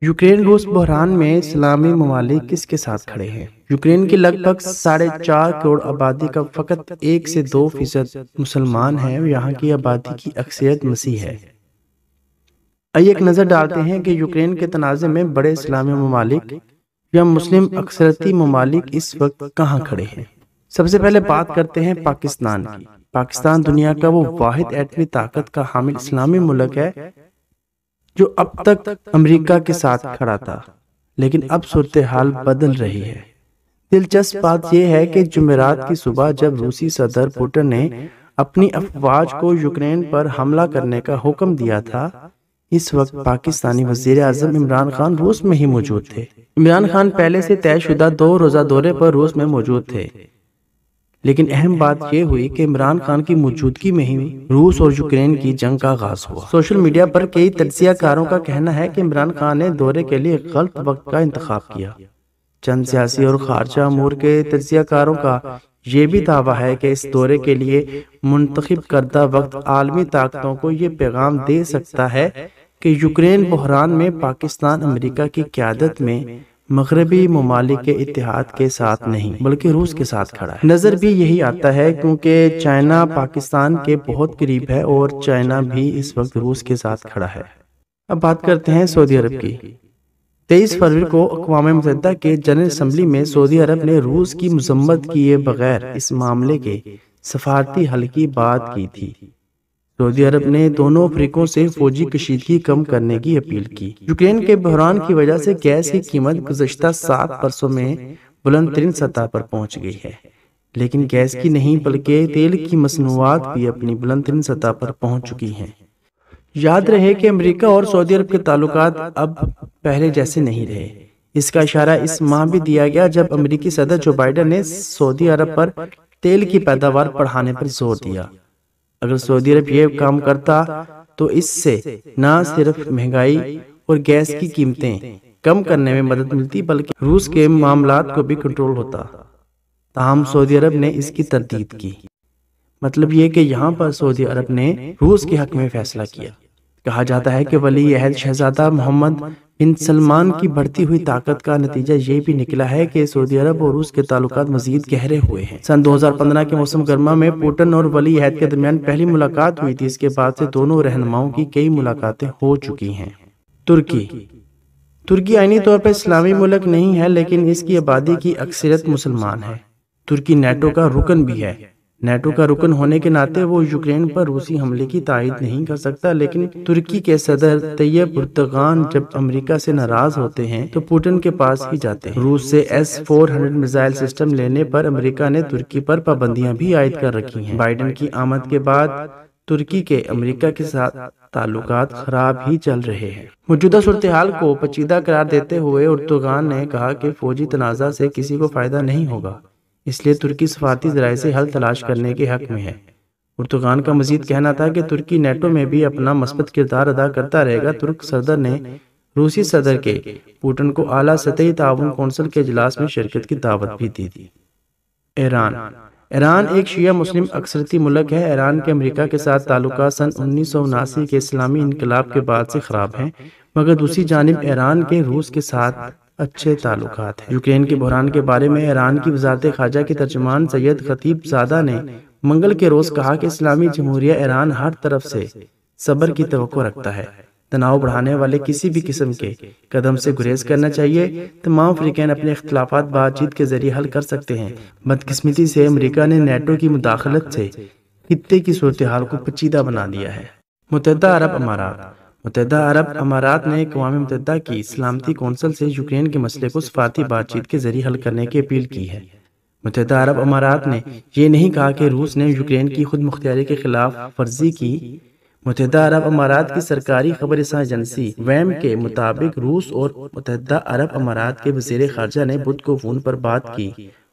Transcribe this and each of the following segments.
Ukraine روس بحران میں اسلامی ممالک کس کے ساتھ کھڑے ہیں؟ یوکرین کی لگ بھگ 4.5 کروڑ آبادی کا فقط 1 سے 2% مسلمان ہیں اور یہاں کی آبادی کی اکثریت مسیح ہے۔ آئیے ایک نظر ڈالتے ہیں کہ یوکرین کے تنازع میں بڑے اسلامی ممالک یا مسلم اکثریتی ممالک اس وقت کہاں کھڑے ہیں۔ سب سے پہلے بات کرتے ہیں پاکستان کی۔ پاکستان دنیا کا وہ واحد ایٹمی طاقت کا حامل اسلامی ملک ہے جو اب تک امریکہ کے ساتھ کھڑا تھا، لیکن اب صورتحال بدل رہی ہے۔ دلچسپ بات یہ ہے کہ جمعرات کی صبح جب روسی صدر پوٹن نے اپنی افواج کو یوکرین پر حملہ کرنے کا حکم دیا تھا، اس وقت پاکستانی وزیر اعظم عمران خان روس میں ہی موجود تھے۔ عمران خان پہلے سے طے شدہ 2 روزہ دورے پر روس میں موجود تھے، لیکن اہم بات یہ ہوئی کہ عمران خان کی موجودگی میں ہی روس اور یوکرین کی جنگ کا آغاز ہوا۔ سوشل میڈیا پر کئی تجزیہ کاروں کا کہنا ہے کہ عمران خان نے دورے کے لیے غلط وقت کا انتخاب کیا۔ چند سیاسی اور خارجہ امور کے تجزیہ کاروں کا یہ بھی دعویٰ ہے کہ اس دورے کے لیے منتخب کردہ وقت عالمی طاقتوں کو یہ پیغام دے سکتا ہے کہ یوکرین بحران میں پاکستان امریکہ کی قیادت میں مغربی ممالک کے اتحاد کے ساتھ نہیں بلکہ روس کے ساتھ کھڑا ہے۔ نظر بھی یہی آتا ہے کیونکہ چائنا پاکستان کے بہت قریب ہے اور چائنا بھی اس وقت روس کے ساتھ کھڑا ہے۔ اب بات کرتے ہیں سعودی عرب کی۔ 23 فروری کو اقوام متحدہ کے جنرل اسمبلی میں سعودی عرب نے روس کی مذمت کیے بغیر اس معاملے کے سفارتی حل کی بات کی تھی۔ سعودی عرب نے دونوں فریقوں سے فوجی کشیدگی کم کرنے کی اپیل کی۔ یوکرین کے بحران کی وجہ سے گیس کی قیمت گزشتہ 7 برسوں میں بلند ترین سطح پر پہنچ گئی ہے، لیکن گیس کی نہیں بلکہ تیل کی مصنوعات بھی اپنی بلند ترین سطح پر پہنچ چکی ہیں۔ یاد رہے کہ امریکہ اور سعودی عرب کے تعلقات اب پہلے جیسے نہیں رہے۔ اس کا اشارہ اس ماہ بھی دیا گیا جب امریکی صدر جو بائیڈن نے سعودی عرب پر تیل کی پیداوار بڑھانے پر زور دیا۔ اگر سعودی عرب یہ کام کرتا تو اس سے نہ صرف مہنگائی اور گیس کی قیمتیں کم کرنے میں مدد ملتی بلکہ روس کے معاملات کو بھی کنٹرول ہوتا۔ تاہم سعودی عرب نے اس کی تردید کی۔ مطلب یہ کہ یہاں پر سعودی عرب نے روس کے حق میں فیصلہ کیا۔ کہا جاتا ہے کہ ولی عہد شہزادہ محمد بن سلمان کی بڑھتی ہوئی طاقت کا نتیجہ یہ بھی نکلا ہے کہ سعودی عرب اور روس کے تعلقات مزید گہرے ہوئے ہیں۔ سن 2015 کے موسم گرما میں پوٹن اور ولی عہد کے درمیان پہلی ملاقات ہوئی تھی۔ اس کے بعد سے دونوں رہنماؤں کی کئی ملاقاتیں ہو چکی ہیں۔ ترکی آئینی طور پر اسلامی ملک نہیں ہے، لیکن اس کی آبادی کی اکثریت مسلمان ہے۔ ترکی نیٹو کا رکن بھی ہے۔ نیٹو کا رکن ہونے کے ناطے وہ یوکرین پر روسی حملے کی تائید نہیں کر سکتا، لیکن ترکی کے صدر طیب اردوغان جب امریکہ سے ناراض ہوتے ہیں تو پوٹن کے پاس ہی جاتے ہیں۔ روس سے S-400 میزائل سسٹم لینے پر امریکہ نے ترکی پر پابندیاں بھی عائد کر رکھی ہیں۔ بائیڈن کی آمد کے بعد ترکی کے امریکہ کے ساتھ تعلقات خراب ہی چل رہے ہیں۔ موجودہ صورتحال کو پیچیدہ قرار دیتے ہوئے اردوغان نے کہا کہ فوجی تنازع سے کسی کو فائدہ نہیں ہوگا، اس لیے ترکی سفارتی ذرائع سے حل تلاش کرنے کے حق میں ہے۔ اردوغان کا مزید کہنا تھا کہ ترکی نیٹو میں بھی اپنا مثبت کردار ادا کرتا رہے گا۔ ترک صدر نے روسی صدر کے پوٹن کو اعلیٰ سطحی تعاون کونسل کے اجلاس میں شرکت کی دعوت بھی دی تھی۔ ایران ایک شیعہ مسلم اکثریتی ملک ہے۔ ایران کے امریکہ کے ساتھ تعلقات سن 1979 کے اسلامی انقلاب کے بعد سے خراب ہیں، مگر دوسری جانب ایران کے روس کے ساتھ اچھے تعلقات ہیں۔ یوکرین کے بحران کے بارے میں ایران کی وزارت خارجہ کے ترجمان سید خطیب زادہ نے منگل کے روز کہا کہ اسلامی جمہوریہ ایران ہر طرف سے صبر کی توقع رکھتا ہے۔ تناؤ بڑھانے والے کسی بھی قسم کے قدم سے گریز کرنا چاہیے۔ تمام فریقین اپنے اختلافات بات چیت کے ذریعے حل کر سکتے ہیں۔ بدقسمتی سے امریکہ نے نیٹو کی مداخلت سے خطے کی صورتحال کو پیچیدہ بنا دیا ہے۔ متحدہ عرب امارات نے اقوام متحدہ کی سلامتی کونسل سے یوکرین کے مسئلے کو سفارتی بات چیت کے ذریعے حل کرنے کی اپیل کی ہے۔ متحدہ عرب امارات نے یہ نہیں کہا کہ روس نے یوکرین کی خود مختاری کے خلاف ورزی کی۔ متحدہ عرب امارات کی سرکاری خبر رساں ایجنسی ویم کے مطابق روس اور متحدہ عرب امارات کے وزیر خارجہ نے بدھ کو فون پر بات کی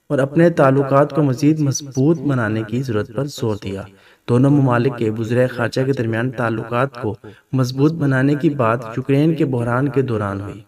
اور اپنے تعلقات کو مزید مضبوط بنانے کی ضرورت پر زور دیا۔ دونوں ممالک کے وزرائے خارجہ کے درمیان تعلقات کو مضبوط بنانے کی بات یوکرین کے بحران کے دوران ہوئی۔